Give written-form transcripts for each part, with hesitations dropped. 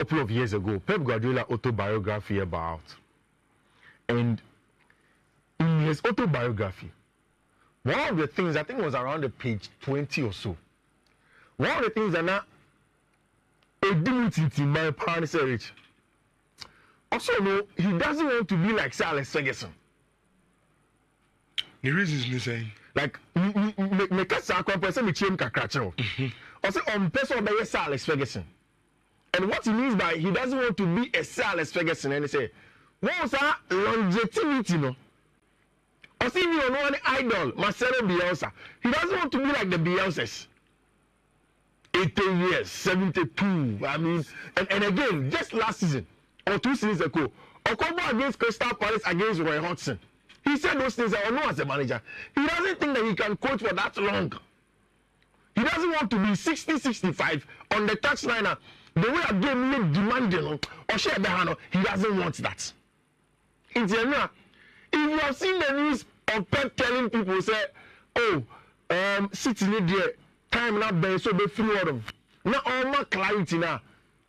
couple of years ago, Pep Guardiola autobiography about, and in his autobiography, one of the things, I think it was around the page 20 or so, one of the things that now a dignity in my parents' age. Also, no, he doesn't want to be like Sir Alex Ferguson. The reasons you say, like, me kasa kwa person me chem kakracho. Also, person by Sir Alex Ferguson. And what he means by he doesn't want to be a Sir Alex Ferguson, and he say, what's that longevity, no? Also, if you know an idol, Marcelo Bielsa, he doesn't want to be like the Bielsas. 80 years, 72. I mean, and again, just last season or 2 seasons ago, Okobo against Crystal Palace against Roy Hodgson. He said those things I know as a manager. He doesn't think that he can coach for that long. He doesn't want to be 60, 65 on the touchline. The way a game demanding or share the he doesn't want that. If you have seen the news of Pep telling people, say, oh, City need there. Time now be so be free out of now all my clarity now.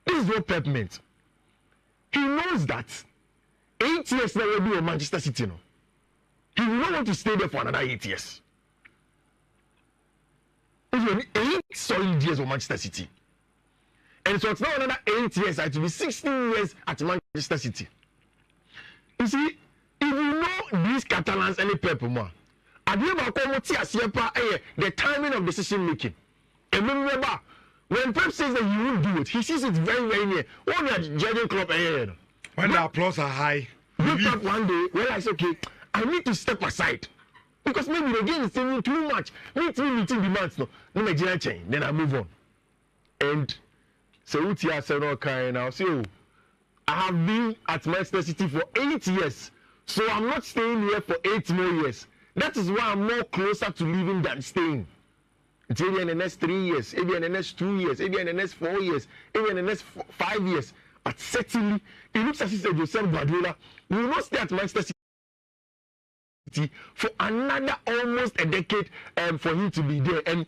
This is what Pep meant. He knows that 8 years now will be a Manchester City. No, he will not want to stay there for another 8 years. It's only 8 solid years of Manchester City, and so it's not another 8 years. It will be 16 years at Manchester City. You see, if you know these Catalans any Pep more. The timing of decision making. And remember, when Pep says that he won't do it, he sees it very, very near. When you are judging club ahead, when the applause are high, wake up one day, realize, okay, I need to step aside. Because maybe the game is saying too much. Meeting demands, no Nigerian change. Then I move on. And so Utia said, okay, now, so I have been at Manchester City for 8 years. So I'm not staying here for 8 more years. That is why I'm more closer to leaving than staying. It's maybe in the next 3 years, maybe in the next 2 years, maybe in the next 4 years, maybe in the next 5 years. But certainly, it looks as if Joseph Guardiola will not stay at Manchester City for another almost a decade for him to be there. And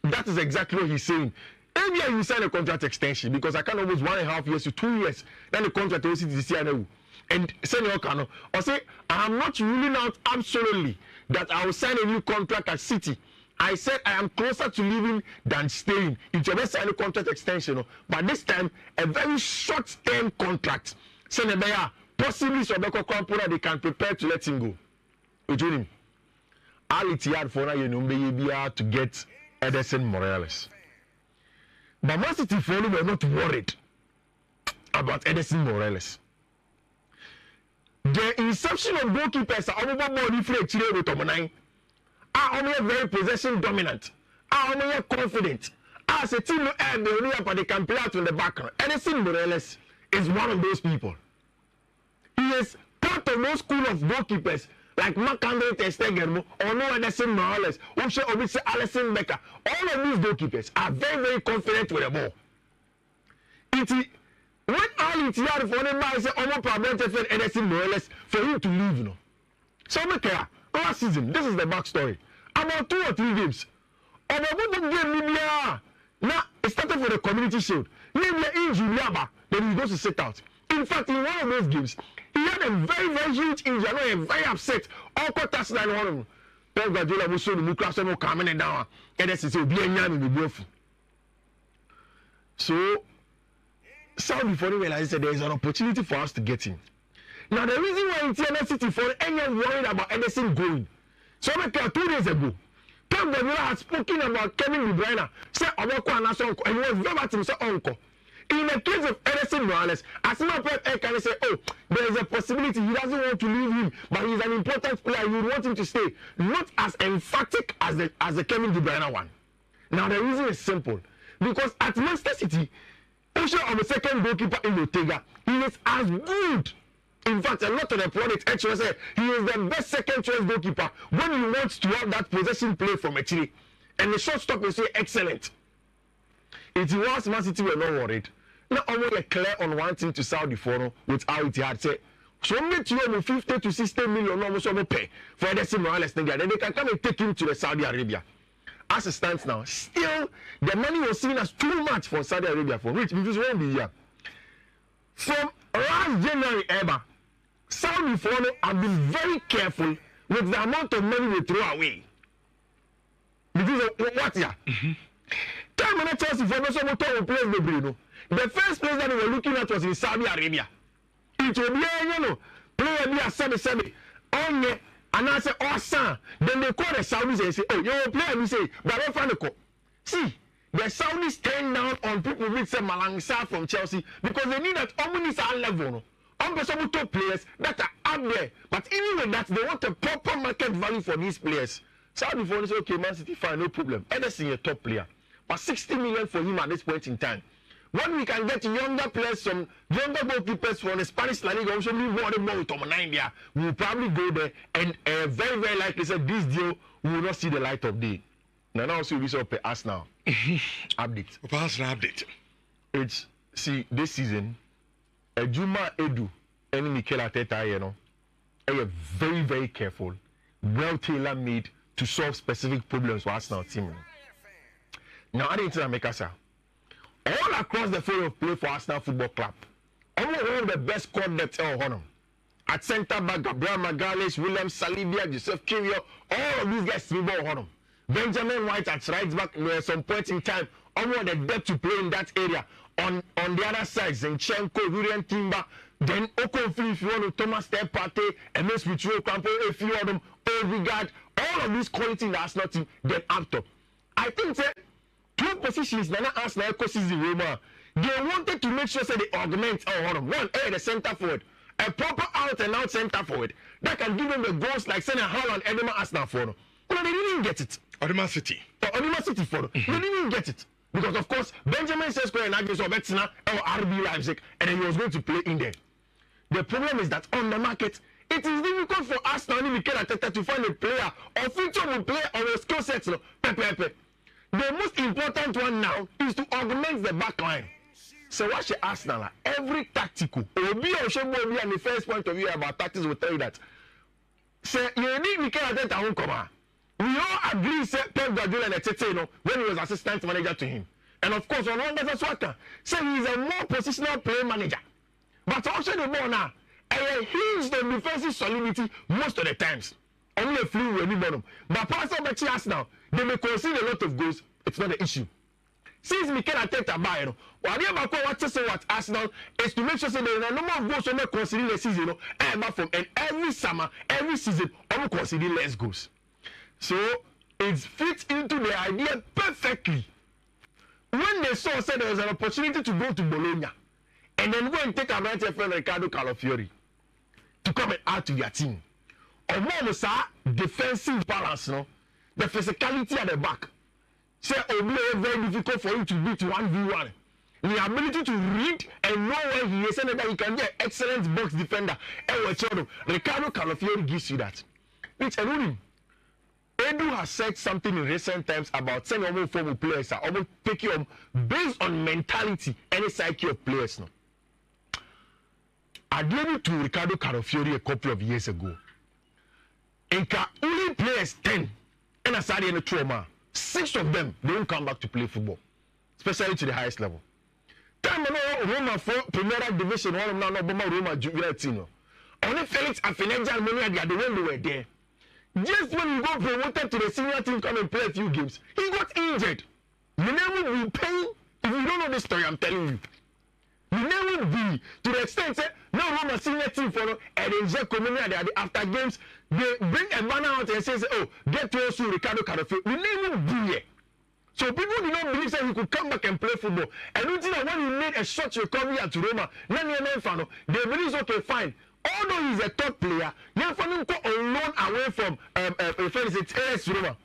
that is exactly what he's saying. Maybe I will sign a contract extension because I can almost 1.5 years to 2 years. Then the contract will see the and Senior Kano, or say, I am not ruling out absolutely that I will sign a new contract at City. I said I am closer to leaving than staying. It's your best sign a contract extension, but this time a very short-term contract. Senebeya, possibly Sobeko Kwampura, they can prepare to let him go. Which means, all it's hard for now, to get Ederson Morales. But Man City for were not worried about Ederson Morales. The inception of goalkeepers are very possession dominant, are confident. As a team, they can play out in the background. Ederson Morales is one of those people. He is part of those school of goalkeepers like Marc-Andre ter Stegen or no Ederson Morales, or Alisson Becker. All of these goalkeepers are very, very confident with the ball. When all it's here for them, I say, I'm not Ederson Morales for him to leave. You know. So, last season, this is the backstory. About 2 or 3 games. About one game, now it started for the Community Shield. Libya injury, then he goes to sit out. In fact, in one of those games, he had a very, very huge injury. I know, very upset. All quarters line one of them. Pep Guardiola was showing the Mukras and coming down. Ederson said, be a young in the both. So, Saudi for realized that there is an opportunity for us to get him. Now, the reason why in TNS City for anyone worried about Ederson going, so 2 days ago, Pep Guardiola had spoken about Kevin De Bruyne, said Oboko and Nasonko, and he was verbatim, said Uncle. In the case of Ederson Morales, as soon Pep can say, oh, there is a possibility he doesn't want to leave him, but he's an important player, you want him to stay. Not as emphatic as the Kevin De Bruyne one. Now, the reason is simple. Because at Manchester City, also of the second goalkeeper in Ortega, he is as good. In fact, a lot of the product actually say he is the best second choice goalkeeper when he wants to have that possession play from a Chile. And the shortstop is excellent. It was Man City were not worried. Now only clear on wanting to Saudi for with how it had said. So make you 50 to 60 million almost pay for Ederson Morales. Then they can come and take him to the Saudi Arabia. As it stands now, still the money was seen as too much for Saudi Arabia for which because won't be here. from last January ever, Saudi foreigners have been very careful with the amount of money they throw away. Because of what here? Time when Chelsea for no some top players they bring. The first place that they were looking at was in Saudi Arabia. It will be player be a semi onye and I say Osan. Then they call the Saudis and say, oh, you're a player, we say, but I find a call. See, the Saudis stand down on people with some Malangsa from Chelsea because they need that omniscient level. Some top players that are out there, but even with that, they want a proper market value for these players. Saudi for say, okay, Man City fine, no problem. Ederson a top player, but 60 million for him at this point in time. When we can get younger players, some younger goalkeepers from the Spanish La Liga, also move more with Tom India, we will probably go there, and very, very likely said this deal will not see the light of day. Now also we saw us now update. Arsenal update. It's see this season. Juma Edu and Mikel Arteta, you know, are very, very careful, well tailor-made to solve specific problems for Arsenal team. Now, I didn't make us all across the field of play for Arsenal Football Club. Only one of the best squad depth on at centre back, Gabriel Magalhaes, William Saliba, Joseph Kiwior, all of these guys three ball on them. Benjamin White at right back at some point in time, only the depth to play in that area. On the other side, Zinchenko, Julian Timber, then Okonfi, if you want to Thomas Partey, MS Michio Campo, if you want them, Odegaard, all of these quality in the Arsenal team get up top. I think that two positions that Arsenal season Roma, they wanted to make sure that they augment one, the center forward, a proper out and out center forward that can give them the goals like Senna Haaland, Edema Arsenal for them. Well, they didn't get it. Odema City for them. They didn't get it. Because of course, Benjamin Sesko and Agnes Obetina or RB Leipzig, and then he was going to play in there. The problem is that on the market, it is difficult for Arsenal and Mikel Arteta to find a player or future will play on a skill set. The most important one now is to augment the back line. So what should Arsenal? Every tactical, Obi or Shebo and the first point of view about tactics will tell you that. So you need Mikel Arteta won't come out. We all agree, said Pep Guardiola and Tete, when he was assistant manager to him. And of course, on one that's what so he's a more positional play manager. But also the ball now, he's the defensive solidity most of the times. Only a few will be bottom. But Pastor Bechi Arsenal, they may concede a lot of goals. It's not the issue. Since Mikel Arteta buy, what Arsenal is to make sure that there are no more goals on the conceding the season, and every summer, every season, I'm conceding less goals. So it fits into the idea perfectly. When they saw said there was an opportunity to go to Bologna and then go and take advantage of Ricardo Calafiori to come and add to their team. Or more defensive balance, the physicality at the back. Say it will be very difficult for him to beat 1v1. The ability to read and know where he is and that he can be an excellent box defender. Ricardo Calafiori gives you that. Which I know him. Edu has said something in recent times about sending former players are almost picking up based on mentality and the psyche of players now. I gave it to Ricardo Calafiori a couple of years ago. And only players 10 and aside in the trauma, 6 of them they don't come back to play football, especially to the highest level. Time Roma for Primera Division, one of now Roma Juvenile team. Only Felix and Feneja and Monia, they are the one who were there. Just when you got promoted to the senior team, come and play a few games, he got injured. You never will pay. If you don't know this story, I'm telling you. You never be to the extent that no Roma senior team for and inject community after games, they bring a banner out and says, oh, get to us Ricardo Calafiori. You never be here. So people did not believe that he could come back and play football. And you think that when he made a short recovery at Roma, they believe okay, fine. Although he's a top player, you have to go on loan away from AS Roma.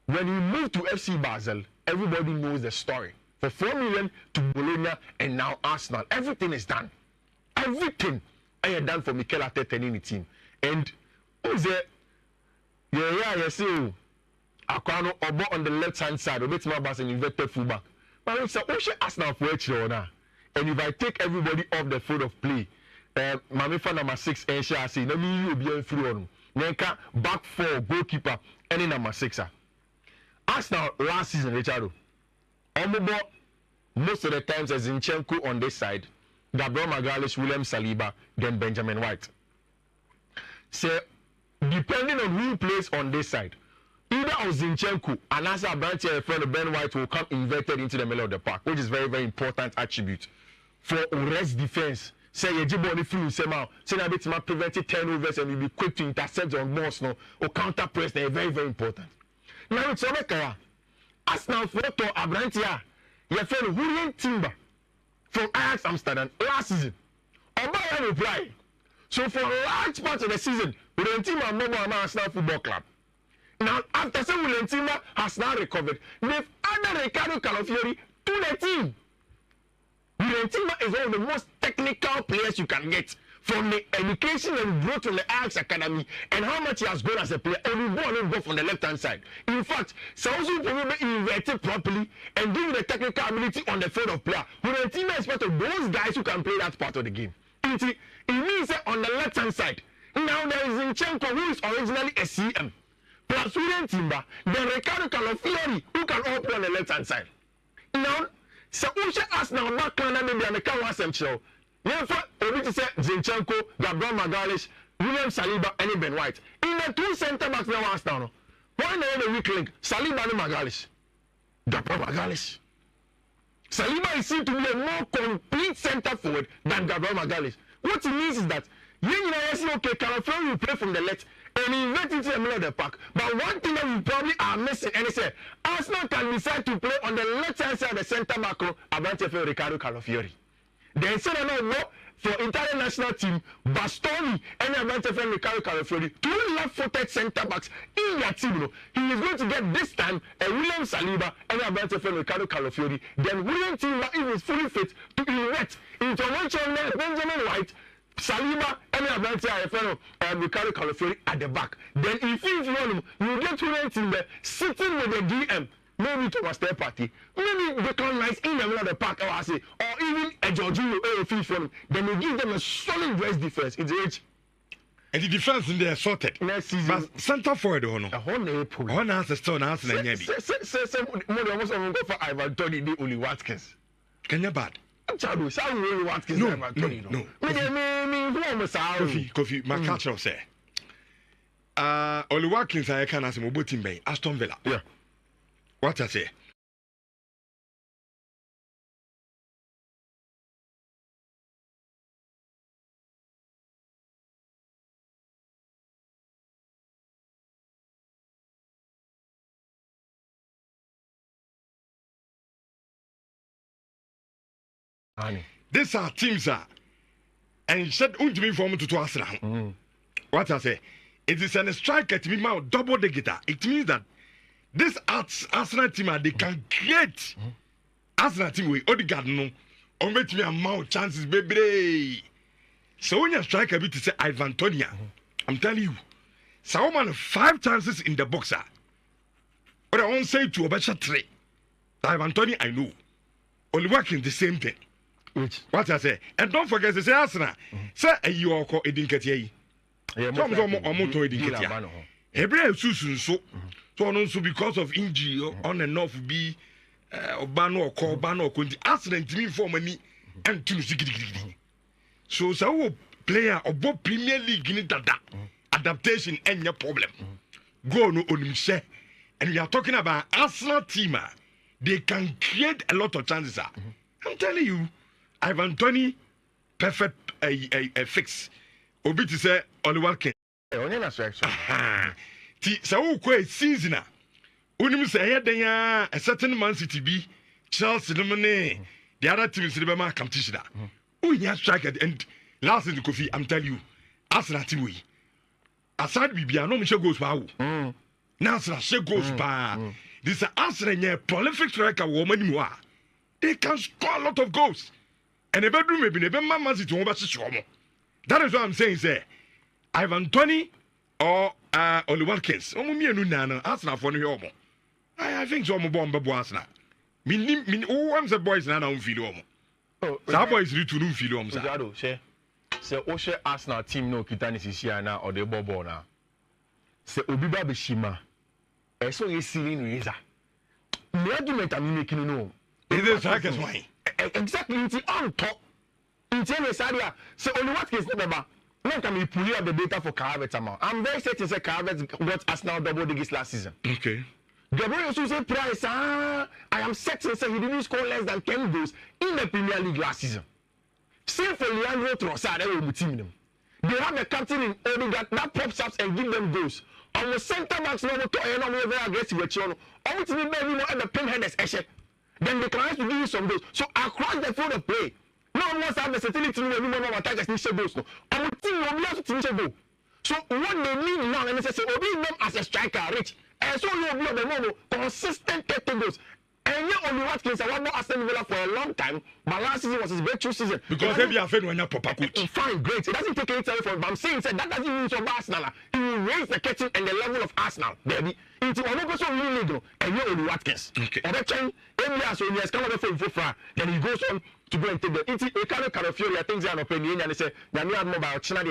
When he moved to FC Basel, everybody knows the story. For 4 million to Bologna and now Arsenal, everything is done. Everything is done for Mikel Arteta in the team. And who's there? You see, Aquano Obo on the left hand side, Obetima Bass and inverted fullback. But it's Arsenal for each other. And if I take everybody off the field of play, Mamifa number 6 and shall say, no, you be through on Nenka back 4 goalkeeper, any number 6. Arsenal last season, Richardo. Omobo, most of the times as Zinchenko on this side, Gabriel Magalhaes, William Saliba, then Benjamin White. So, depending on who plays on this side, either Zinchenko and as a branch friend Ben White will come inverted into the middle of the park, which is very, very important attribute for rest defense. Say you just body free, say now, say that it's not preventing turnovers and you'll be quick to intercept on balls no or counter press. They're very, very important. Now it's over Kaya. As now for to Abrantia, your friend William Timber from Ajax Amsterdam last season. Oba reply. So for a large part of the season, William Timber and Momo Arsenal Football Club. Now, after some William Timber has now recovered, they've added Ricardo Calafiori to the team. William Timber is one of the most technical players you can get from the education and growth from the Ajax Academy and how much he has grown as a player. And we want to go from the left-hand side. In fact, Sauzu probably inverted properly and give the technical ability on the field of player. William Timber is part of those guys who can play that part of the game. It means that on the left-hand side, now there is Zinchenko, who is originally a CM. Plus William Timber, then Ricardo Calafiori, who can all play on the left-hand side. Now, so who should ask now, Mark Lana, maybe I'm a car was show. Therefore, we say Zinchenko, Gabriel Magalhaes, William Saliba, and Ben White. In the two centre backs now, ask now. Why not the weak link? Saliba and Magalhaes. Gabriel Magalhaes. Saliba is seen to be a more complete centre forward than Gabriel Magalhaes. What it means is that you know, say, okay, Calafiori will play from the left and invert into the middle of the park. But one thing that we probably are missing, and it's Arsenal can decide to play on the left-hand side of the centre back row, Abante for Ricardo Calafiori. Then say no for Italian national team, Bastoni and Abante for Ricardo Calafiori, two left-footed centre backs in their team. You know, he is going to get this time a William Saliba and Abante for Ricardo Calafiori. Then William Timber, if is fully fit, to invert intervention Benjamin White, Saliba and Abante Ricardo Calafiori at the back. Then if you want him, you get William Timber sitting with the DM. Maybe to a step party, maybe they can nice in the middle of the park, or even a Jorginho or a Fiifi-Manfred. Then you give them a solid rest defense. It's rich. And the defense in there sorted. Next season, but center forward, oh no. A whole April. One answer stone answer na nyabi. Say more almost go for Ivan Toney the only Watkins. Kenya bad. Chadu, say only Watkins Ivan Toney no. Me who am say? Kofi, my culture say. Only Watkins I can ask him about team by Aston Villa. Yeah. What I say? These are teams and said me form to Arsenal. What I say? It is a striker to be now double the guitar. It means that this Arsenal team, they can create Arsenal team with Odegaard no, or make me amount chances, baby. So when you strike a bit to say Ivan Toney, I'm telling you, so man 5 chances in the boxer. But I won't say to a better 3. Ivan Toney, I know. Only working the same thing. Which? What I say, and don't forget to say Arsenal. Say you are called Edinketia. Some to Edinketia. Hebrew Susan so. So also because of injury on and off be Obano or Corbano or Kunti accident to me for money and to so player or both Premier League in that adaptation and your problem. Go no on share. And we are talking about Arsenal team. They can create a lot of chances. I'm telling you, Ivan Toney, perfect a fix. Obi to say only one can. So season unim say a certain Man City be Chelsea the other teams in the competition. You strike at and last in the coffee, I'm telling you, Arsenal team we aside we be no Michel goes power. Now she goes power. This Arsenal prolific striker woman you are. They can score a lot of goals. And the bedroom may be never Man City over to. That is what I'm saying, say Ivan Toney or Oli Watkins. Arsenal for New York. I think so. Bomb Arsenal. Who wants the boys now? Don't feel home. That boys need to feel home. Say, Oshe Arsenal team no kitani sisi na or the bobo na. Say Obiba Bishima. So you see Riza. The argument I'm making no. It is like why. Exactly. It's on top. In Chinese area, so only what case never. Now can we pull out the data for Havertz amount? I'm very certain that Havertz got Arsenal double digits last season. Okay. Gabriel also say price. I am certain that he didn't score less than 10 goals in the Premier League last season. Same for Leandro Trossard. They have a captain in Odegaard that pops up and give them goals. On the centre backs, no more very aggressive. Almost to be very more at the pinheaders. Then they can have to give you some goals. So across the field of play, no one wants to have the versatility to know anyone of attackers need to goals. No, our team will be able to finish a goal. So what they need now, and they say, "Obi them as a striker, rich." And so you will be able to consistent 30 goals. And yet only Watkins, I want more Aston Villa for a long time, but last season was his breakthrough season. Because if you are when you're Papa coach. Fine, great. It doesn't take any time from him. But I'm saying that doesn't mean from Arsenal. He will raise the curtain and the level of Arsenal, baby. Into one person really legal, and you're only Watkins. Okay. And that time, every year, so he has come over for then he goes on to go and take the into a kind of Carafiori, I think they are not paying, and they say,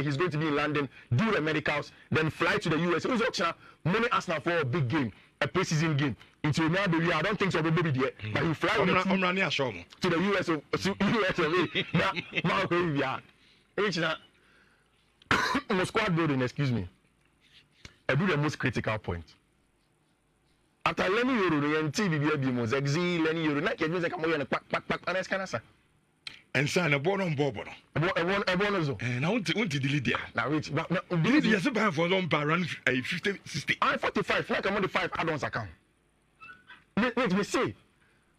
he's going to be in London, do the medicals, then fly to the US. It was China, money Arsenal for a big game, a preseason game. Into now, baby, I don't think so, baby, yet. But he fly to the US now, squad building, excuse me. I do the most critical point. After learning Euro, and TV was learning Euro, not getting like a pack, and that's kind of and son, a born on Bobo. A bonus. And I want to delete there. Now, rich, but delete yes, about for long by run a 50, 60. I'm 45, like I'm on the 5 add-ons account. Let me see.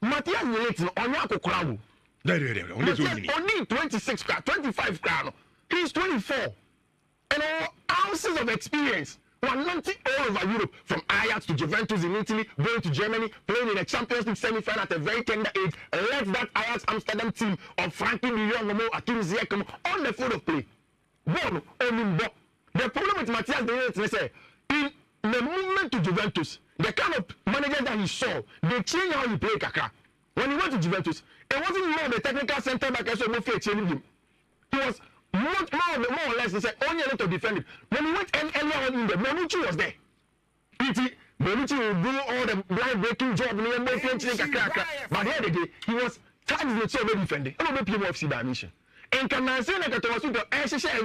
Matthias relates on Yako Crow. Only 26, 25 crown. He's 24. And all ounces of experience. 190 all over Europe, from Ajax to Juventus in Italy, going to Germany, playing in a Champions League semi-final at a very tender age. Let that Ajax Amsterdam team of Frankie de Jong, Akim Ziyech on the field of play. The problem with Matthias Delis is that in the movement to Juventus, the kind of manager that he saw, they changed how he played Kaka. When he went to Juventus, it wasn't more the technical center back as well changing him. He was more or less, they said, only a lot of defending. When he went earlier on in there, Bonucci was there. Bonucci will do all the blind breaking job, but here the day, he was charged with so many defending. I don't know people of by mission. And can I say that a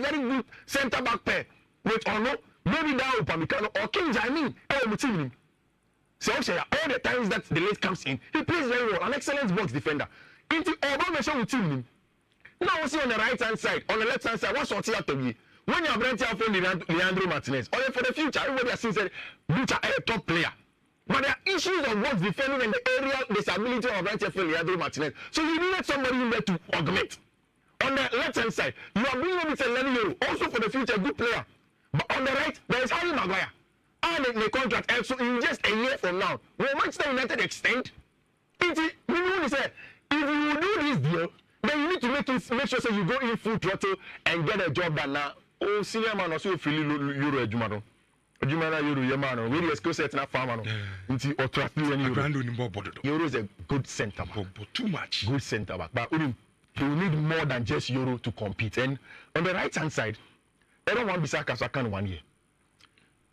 very good center back pair, which or no, maybe now Upamecano or King Jamin, so all the times that the late comes in, he plays very well, an excellent box defender. Into Obama show with team. Now we see on the right hand side, on the left hand side, what's sorting out to me? When you're renting out for Leandro Martinez, or for the future, everybody has seen that Bucha is a top player. But there are issues of what's defending and the aerial disability of renting for Leandro Martinez. So you needed somebody in there to augment. On the left hand side, you are bringing with Lenny Euro, also for the future, a good player. But on the right, there is Harry Maguire. And the contract ends so in just a year from now. Will Manchester United extend? If you do this deal, then you need to make sure that you go in full throttle and get a job done now. Oh, senior man also feel Euro Jumano. Jumana Euro Yamano. Really a skill set na farmer. Into or Euro is a good centre back. But too much. Good centre back. But you need more than just Euro to compete. And on the right hand side, everyone Bissaka Sakan 1 year.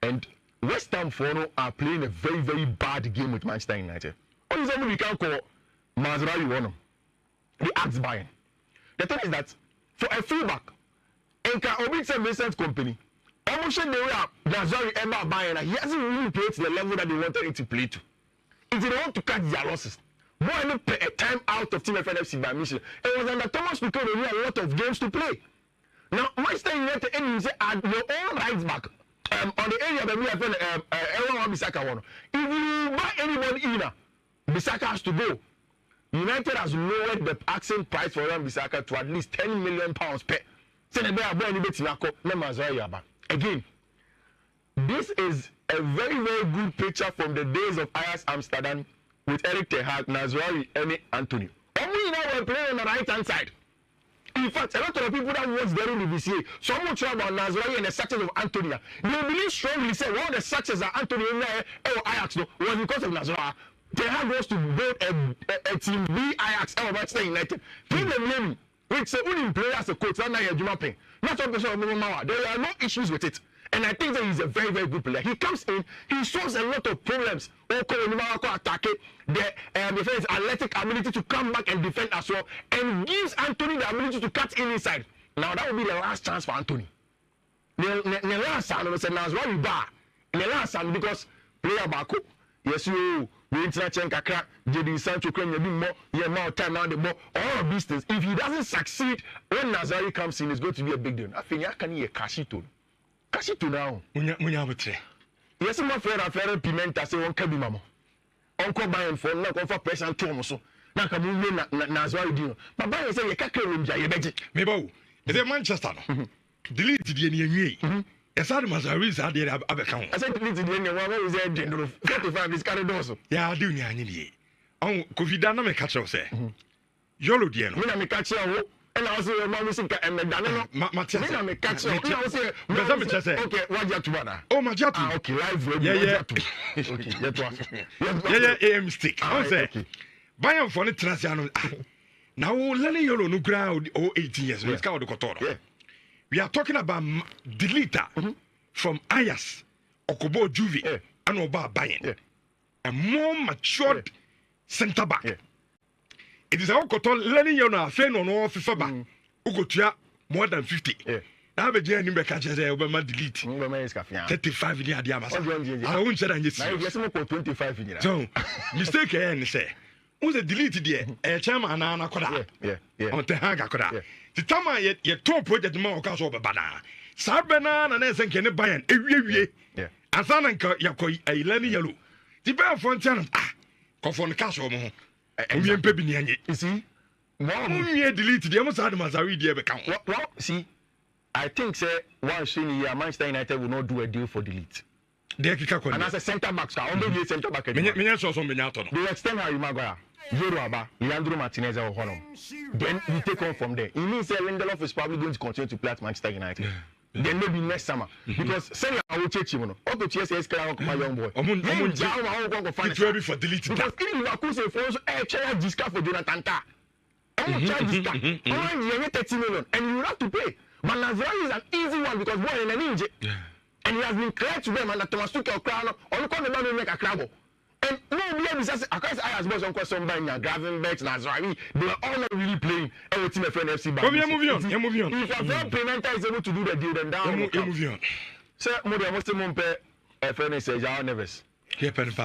And West Ham are playing a very, very bad game with Manchester United. What is something we can call Mazraoui one? The axe buying. The thing is that for a fullback, Enka Obitse Vincent Company, almost the way Mazraoui ever buying, he hasn't really played to the level that they wanted him to play to. If they want to cut their losses, why not play a time out of Team FNFC by mission? It was under Thomas Tuchel they had a lot of games to play. Now, Manchester United at your own right back. On the area that we have everyone Bissaka one. If you buy anybody in, Bissaka has to go. United has lowered the asking price for Bissaka to at least £10 million per. Again, this is a very, very good picture from the days of Ajax Amsterdam with Eric Ten Hag, Mazraoui, and Anthony. Only now we're playing on the right hand side. In fact, a lot of the people that watch the VCA, so much about Mazraoui and the success of Antonio. They believe strongly say one of the success that Antonio or Ajax was because of Mazraoui. Ten Hag wants to build a team B Ajax or Manchester United. Give them name. It's a winning player as a coach. That's not your Juma Ping. Not a person of Mama. There are no issues with it. And I think that he's a very, very good player. He comes in, he solves a lot of problems attack the defense athletic ability to come back and defend as well, and gives Anthony the ability to cut inside. Now that will be the last chance for Anthony. The last time I said now is why we bar. The last time because player back up. Yes, you international kakra. JD Sancho can be more. Yeah, more time now the ball. All of these things. If he doesn't succeed when Nazari comes in, it's going to be a big deal. I think I can hear Kashito. Kashito now. Yes, my friend, Pimenta say one can be mama. Uncle Bayern for now, for pressure and Thomas. Now can move Nazari deal. But Bayern say you can't kill him. Maybe. Is it Manchester? Delete the NUA. Yes, I must have reached the other account. I said, delete the NUA. What is it? 45 is carried also. Yeah, I do. Oh, could you done a catcher say? Yolo Diano. When I'm a catcher, and I was a mamma and Madonna. Matina, I'm a catcher. Okay, what you to oh, my job. Okay, live. Yeah, mistake. I say, buy a funny transition. Now, Lenny Yolo no ground 18 years. Let's go to Kotora. We are talking about deleter from Ayas, Okobo Juve, and Oba Bayern. A more matured centre back. It is our Kotor Lenny Yona, friend on all FIFA, Ugotia, more than 50. I have a journey back at Obama delete 35 in the Adiamas. I won't say that 25 in so, mistake and say. Who's a deleted there? A chairman and Anakoda. On the Hagakoda. The time I yet top project more cast over banana. Sabana and then can buy an every year. And Sananka Yakoi, a Lenny Yellow. The bear fontaine, come from the castle. And we are Pebinian. You see, one year deleted the almost Adam as I read the account. Well, see, I think, sir, once in a year, Manchester United will not do a deal for delete. And as a centre back, only centre back. They extend Harry Maguire. Yoruba, Leandro Martinez or Holland. Then we take on from there. It means that Lindelof is probably going to continue to play at Manchester United. Then maybe next summer. Because say I will take him. All the TSS can my young boy. It's ready for deleting. Because in Lacusa for a charge discount for Jonathan Ta. Charge discount. Only 30 million. And you have to pay. But Nazari is an easy one because boy in an injury. And he has been clear to them and that Thomas Tuchel crown on the man make a crab. And no, we have this. I as much on question by Gravenberch, Nazari. They are all not really playing. Every team friend FC. But you're moving on. If a fair payment is able to do the deal, then down. You're moving on. Sir, more than most of them pay a friend says, "I nervous." Yeah, Paris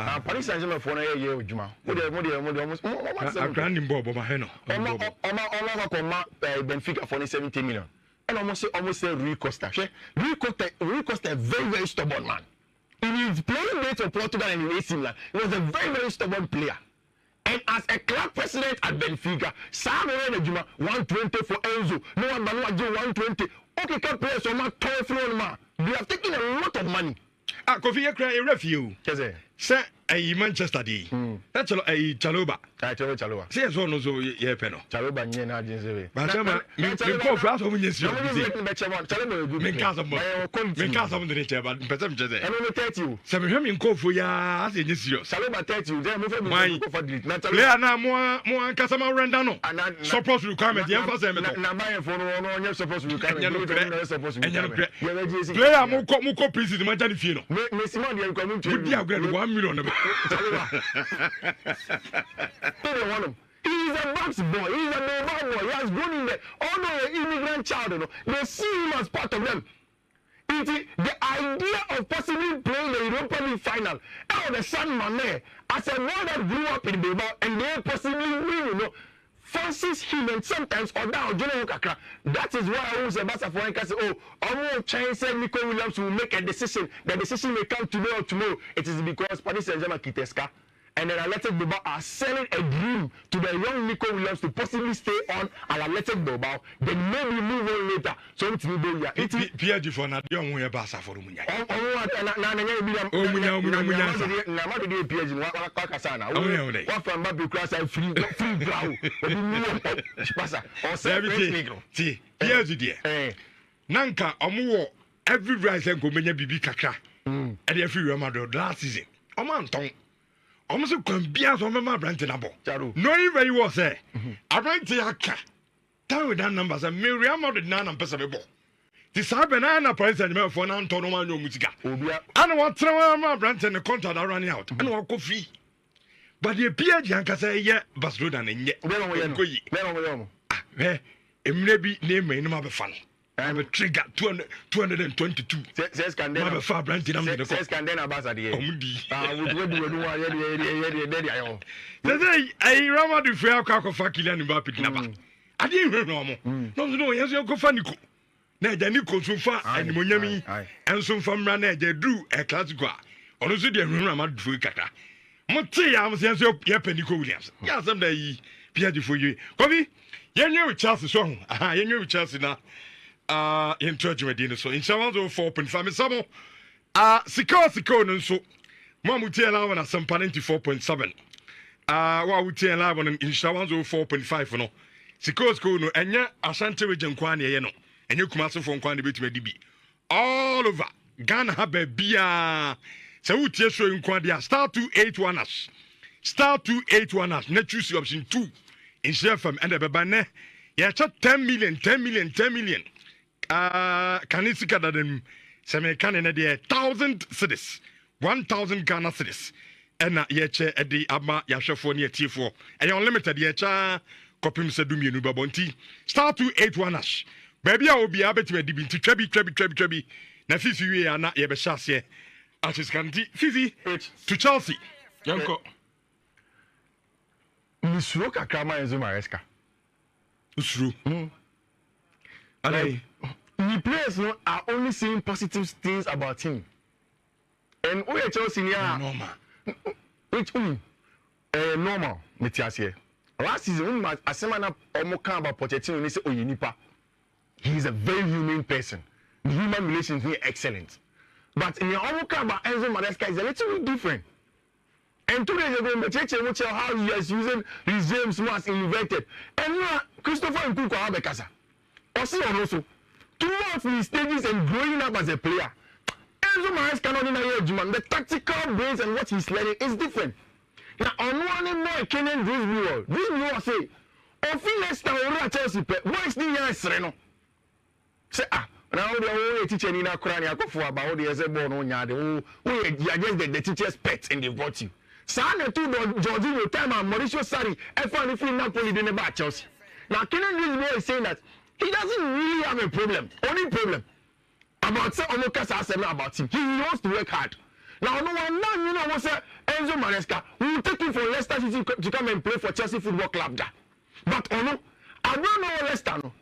Saint-Germain for a year with Juma. Almost. I'm grinding Bob, my hen. Benfica for 70 million. And almost say Rui Costa. Rui Costa, very, very stubborn man. In his playing days for Portugal and in AC Milan, he was a very, very stubborn player. And as a club president at Benfica, Sam Juma 120 for Enzo. No one but 120. Okay, club players are not tough man. They have taken a lot of money. Kofi Ekra a refuge. Sir, a Manchester D. That's a Chaloba. Chaloba. Say as one of those Peno. Chaloba, Yen, but you call for us when you see you. Some him call for ya as in this year. Chaloba 30 you, then move for more customer randano. And supposed to requirement, the emphasis. Now, for no supposed to requirement. Player more copies in the Manchester. Miss Monday, you come to 1 million. He's a box boy, he's a mobile boy, he has grown in there. Although an immigrant child, they see him as part of them. It is the idea of possibly playing the Europa League final. Oh, the son Mane, as a boy that grew up in Bilbao and they possibly win, fancies him and sometimes or down General Kakra. That is why I was about to say, oh, I'm trying to Nico Williams will make a decision. The decision may come today or tomorrow. It is because Paris Saint-Germain Kiteska and then Athletic Bilbao are selling a dream to the young Nico Williams to possibly stay on Athletic Bilbao. Then maybe move on later. So it's Niboya. It's Pierre for not young way Bassa for Munya. What from Babu Class and free brow. See, here's the dear. Nanka, Omo, every rise and go many bibi kakra. And every Ramado last season. Oman almost can be as on my brand in a ball. No, very well say. I write to Yaka. Tell me that numbers and Miriam of the non-impossible. The Sabana president for Antonio Musica. Obia. And what Trauma branch and the contract are running out. And what coffee. But the Pierre Janka say, yeah, Basroda and yet. Maybe name may not be fun. I have a trigger 222. Says can then have a far branch in the says can then about the I Rama do fair cock of Fakila and Bapit number. I didn't know. No, yes, you'll go funny. Now, the Nico so far and Monyami and some from Rana, they drew a classical. Also, the Rama for Kata. Monty, I was your Penny Williams. Yes, someday, Pierre for you. Coffee, you knew Chelsea song. You knew Chelsea now. In church with dinner, so in Shawans 4.5 some Siko and so Mamma tell our and some parent 4.7. What would tell our in Shawans 4.5 for no Siko's go no and ya Ashanti region Kwani, and you come out from Kwani bit with DB all over Ghana have a beer. So who tells you in Quadia star 281ers star 281ers net choose option 2 in share from and a babane. Yeah, 10 million. Can you see that them some can in a 1,000 cities, 1,000 Ghana cities, and yeche at the Abba Yashafoni T4, and unlimited yecha copy Mr. Dumi Nubabonti, star 281 baby. I will be able to be to Trebi. Na Fifi, and not Yabashas, as is candy, Fifi to Chelsea. Yanko Misroka Kama and Zumareska. Usru. The players are only saying positive things about him. And we are Chelsea normal. Which normal, Metias. Last season, as someone about Pochettino, they say, oh, Yenipa. He is a very human person. The human relations are excellent. But in your Omoka about Enzo Maresca is a little bit different. And 2 days ago, Metias will tell how he is using his James Mass inverted. And Christopher and Kuko Abekasa. Also, throughout his stages and growing up as a player, Enzo Maresca cannot deny the tactical brains and what he's learning is different. Now, on one more Kenyan Drisby say, Ofi Leicester Chelsea, why is the year Sereno? Say, now the only teacher in a crown, I go for about the other born on yard, who are just the teacher's pets and they brought you. Sana to Jorginho, time and Mauricio Sarri, I found if you Napoli didn't about Chelsea. Now, Kenyan Drisby is saying that he doesn't really have a problem. Only problem about about him. He wants to work hard. Now, no one now you know what's Enzo Maresca. We will take him for Leicester City to come and play for Chelsea Football Club. But I don't know Leicester. No,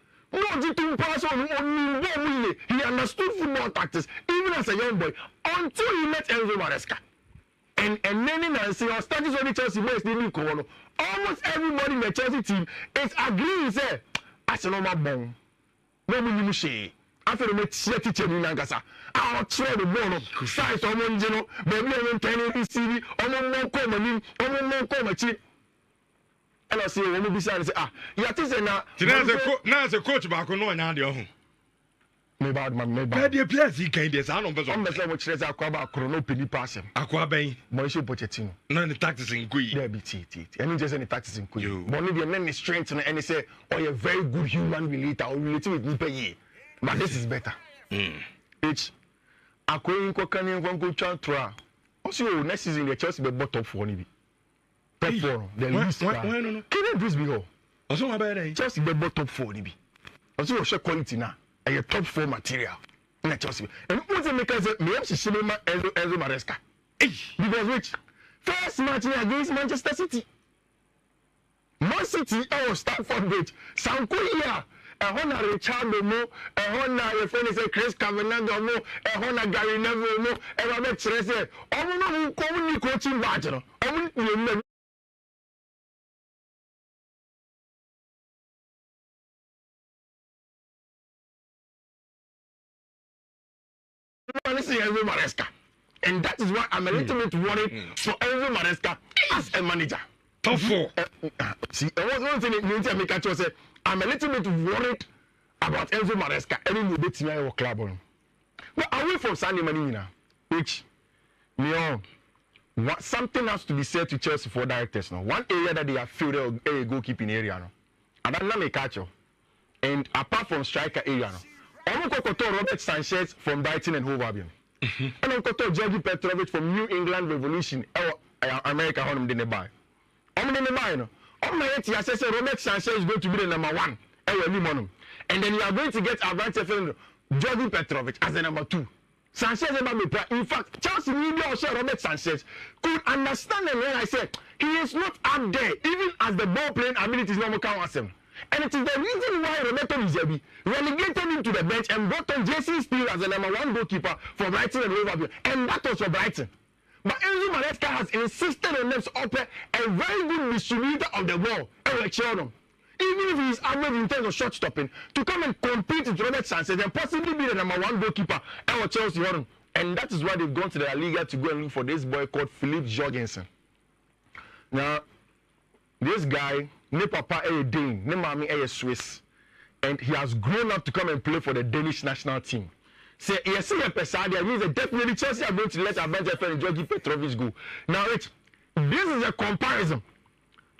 he understood football tactics even as a young boy until he met Enzo Maresca. And then Nancy or status on the Chelsea boys didn't go. Almost everybody in the Chelsea team is agreeing. Say, as a normal bone. No one say. After the teacher in Nagasa, I'll try the bone. Size of one general, baby, I'm telling you, see, I'm come cheap. And I say, when we decide, say, now a coach back on one hand, your home. Me bad man, me bad. The players he can't des. I don't know. I'm the much less aqua chrono penny pass him. Aqua bay. Mauricio Pochettino. None the taxes in Kui. There be tea. And just any taxes in Kui. But maybe any strength and any say, oh, you're a very good human relator or related with me pay. But this is better. It's Aqua Cocaine from Good Chantra. Also, next season the Chelsea be top 4 nibi. Top 4. The least. No. Can you please be go? Also, my bad. Chelsea be top 4 nibi. Also, show quality now. And your top 4 material in Chelsea. And what's the maker say? Me, she should be Enzo Maresca. Because which first match against Manchester City, Man City or Stamford Bridge, Sanko here, a Honor Richard Mo, a Honor say Chris Kavanagh Mo, a Honor Gary Neville Mo, a Robert Trese. All who coaching badge. Enzo Maresca, and that is why I'm a little bit worried for Enzo Maresca as a manager. Top 4. See, there was one thing in make actually say I'm a little bit worried about Enzo Maresca. Any new bit in our club on. But away from Sunday money now, which something has to be said to Chelsea for directors now. One area that they have filled a goalkeeping area now, and that's not a catcher. And apart from striker area now. Omo Robert Sanchez from Brighton and Hove Albion. And Omo Georgi Petrovic from New England Revolution. America honum de ne buy. Omo de ne buy no. Omo yet ya say Robert Sanchez is going to be the number 1. And then you are going to get Abrante Georgi Petrovic as the number 2. Sanchez in fact, Chelsea media also Robert Sanchez could understand them when I said he is not up there, even as the ball playing ability is not more him. And it is the reason why Roberto Mizebi relegated him to the bench and brought on JC Steele as the number 1 goalkeeper for Brighton and Hove Albion. And that was for Brighton. But Enzo Maresca has insisted on them to offer a very good distributor of the ball. Even if he is average in terms of shot stopping, to come and compete with Robert Sanchez and possibly be the number 1 goalkeeper at Chelsea. And that is why they've gone to the La Liga to go and look for this boy called Philippe Jorgensen. Now, this guy, ne papa a Dane, ne mami a Swiss, and he has grown up to come and play for the Danish national team. Say, you see a Pesadia, means that definitely Chelsea are going to let Abrante and Georgi Petrovic go. Now, this is a comparison,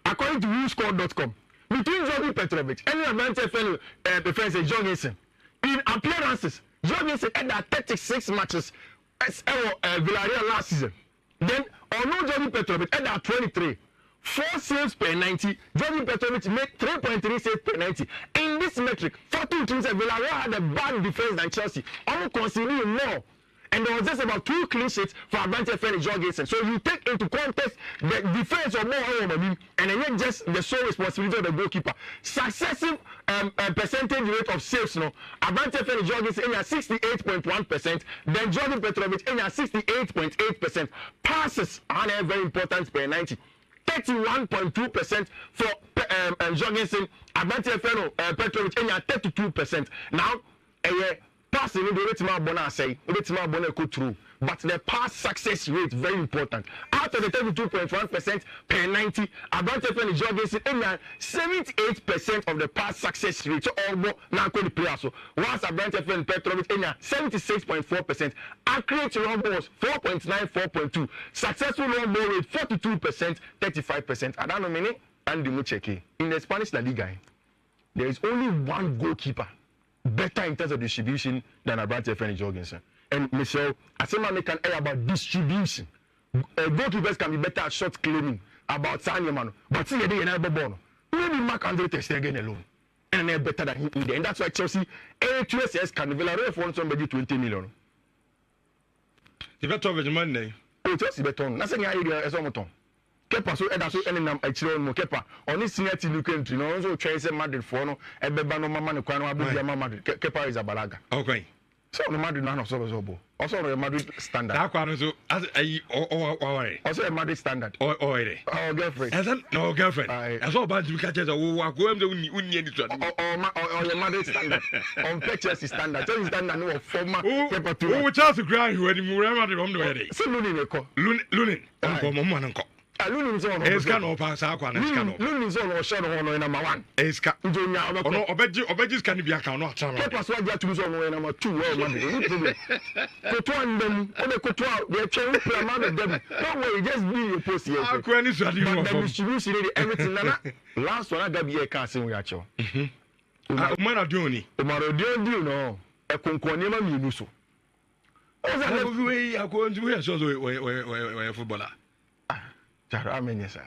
according to WhoScored.com, between Georgi Petrovic and Abrante defense Jorgensen. In appearances, Jorgensen had 36 matches as Villarreal last season. Then, Georgi Petrovic had 23. 4 saves per 90. Georgi Petrovic made 3.3 saves per 90. In this metric, 14 teams at Villarreal had a bad defense than Chelsea. Almost conceding more. And there was just about 2 clean sheets for Abrante and Jorgensen. So you take into context the defense of more and then just the sole responsibility of the goalkeeper. Successive percentage rate of saves, Abrante and Jorgensen in at 68.1%, then Georgi Petrovic in at 68.8%. Passes are very important per 90. 31.2% for Jorgensen, Abrante Petrovic in at 32%. Now, passing in the rate of Bona say, true. But the pass success rate very important. Out of the 32.1% per 90, Abrante and Jorgensen in 78% of the pass success rate. So almost now call the player. So whilst Abrante and Petrovic in 76.4%, accurate long balls 4.9, 4.2, successful long ball rate 42%, 35%. I don't know many and the Mucheki. In the Spanish La Liga, there is only one goalkeeper better in terms of distribution than Abrante and Jorgensen. And Michel, I say man can air about distribution. Goalkeepers can be better at shot claiming about Sanya Mano. But see they never born. Maybe Mark Andre Ter Stegen alone. And they're better than him in there. And that's why Chelsea A2SS can Villarreal for somebody 20 million. The better of the money. Oh, Chelsea better. That's an idea as a Kepa so Ederson any nam actually no Kepa only senior team you country no so try say Madrid for no ebeba no mama no kwano abu Madrid Kepa is a balaga. Okay. So no Madrid no so so also no Madrid standard. That kwano so as also a Madrid standard. Oh girlfriend. As no girlfriend. As all bad you catch us wo go am the unni any to. Oh Madrid standard. On Chelsea standard. Chelsea standard no former Kepa too. Oh Chelsea grind who any Real Madrid on the way. So Lunin ko. Lunin. On mo man ko. Lunin so no. Eska no pass akwa na eska no. Lunin so no show no number 1. Eska. Njonya ono obeji ska ni bia kan no atara. Kepa so dia tu so no number 2 well Madrid. No problem. Koto ndem, ole koto we twen plan man dem. Don't worry, just be your post here. Akwa ni so adi mo. The distribution everything na last one agabi e kan say we acho. Maradoni. Maradoni no. E konkoni ma mi nu so. Oza we akwa we so we footballer. Jara amenyesa.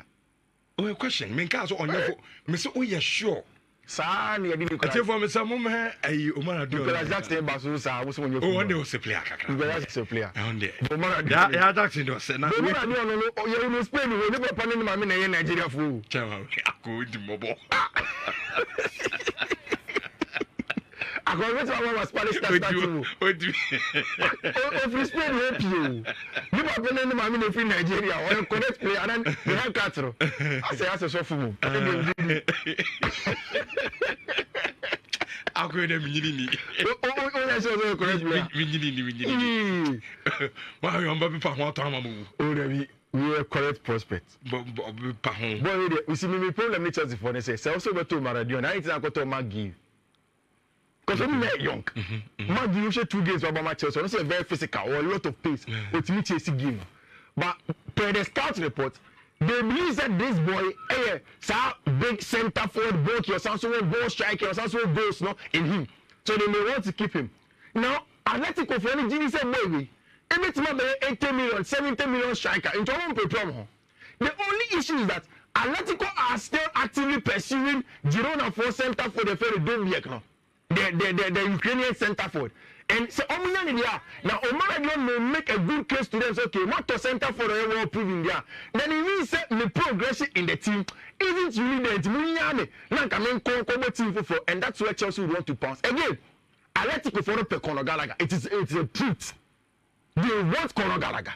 Oh, question. Me nka so onye me say oh yeah sure. Saa na yedi Nicolas. Ate for me say mum he ayi o Maradona. Nicolas Jackson ba so saa wo so onye. Oh, one day o se player kakra. Nicolas Jackson player. On there. Ya Jackson do se na. Maradona no ye no Spain wo ne papa ne ma me na ye Nigeria fu. Chama ako di mobo. I go wait for our Spanish start team. O di. O free Spain help you. You papa ne ma me na fi Nigeria. O connect player and the hand catro. I say so fu mu. Ako de minyini. O ya so correct player. Minyini. Wa yo mba pa ho to amamu. O de we are correct prospects. But you see me problem with Chelsea for say also go to Maradona. I think I go to Maggi. Because when they're young, Maggi usually 2 games about my Chelsea. It's very physical or a lot of pace. But me Chelsea game. But per the scout report, they believe that this boy, big center forward, both your Samsung ball striker, your Samsung goals, no, in him. so they may want to keep him. Now, Atletico for any genius boy, everything 80 million, 70 million striker into one problem. The only issue is that Atletico are still actively pursuing Girona for center for the Ferry Dombiek, the Ukrainian center forward. And so now Omar may make a good case to them. Okay, what to center for the world proving there. Then it means that the progression in the team isn't really the team. And that's where Chelsea would want to pass. Again, Atletico for the Conor Gallagher. It's a truth. They want Conor Gallagher.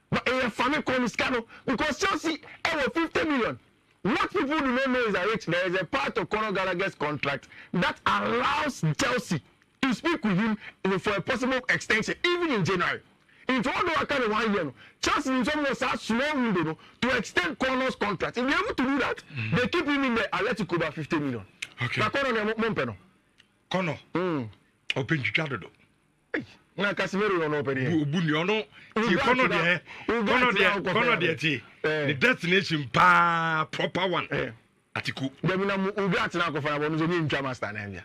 But in a family Coniscano, because Chelsea over 50 million. What people do not know is that there is a part of Conor Gallagher's contract that allows Chelsea to speak with him for a possible extension, even in January. In all kind of 1 year, Chelsea in some ways has small window to extend Conor's contract. If they're able to do that, they keep him in the Atletico by 50 million. Okay. Now, Conor. Open Chicago. Na Casemiro no open here. Ubuni ono. Conor there. The destination proper one. Atiku. Dem na ubi atina ko fara bonu so ni ntwa master na ndia.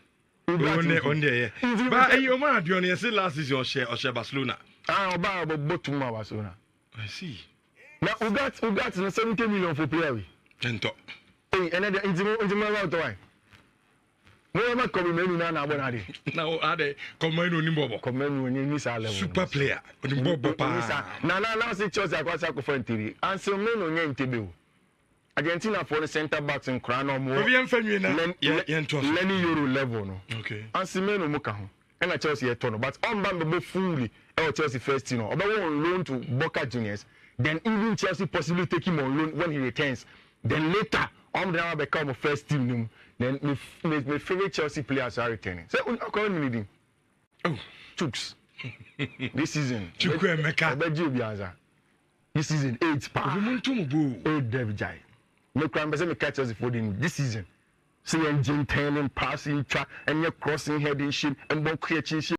On there. But you man do on say last season or Barcelona. Oba botum Barcelona. I see. Na Ugat na 70 million for player we. Tento. Another intimo out why. No ma come menu na abona de. Na o ade come menu ni bobo. Come menu ni sa level. Super player. Oni bobo pa. Na say Chelsea akwasa ko for ntiri. Ansel menu nya ntebe o. Argentina for the center backs in Crano more. We am family na. Lenny Euro level no. Okay. Ansel menu mo ka ho. And a Chelsea turn, but on Bambo fully our Chelsea first team. About on loan to Boca Juniors, then even Chelsea possibly take him on loan when he returns. Then later, on the become a first team. Then my favorite Chelsea players are returning. So I call him. Oh, Chooks. This season. Chukwemeka. This season 8 power. 8 David Jai. No crime, but catch Chelsea for this season. See engine turning, passing track, and you're crossing heading shit and ball creating shit.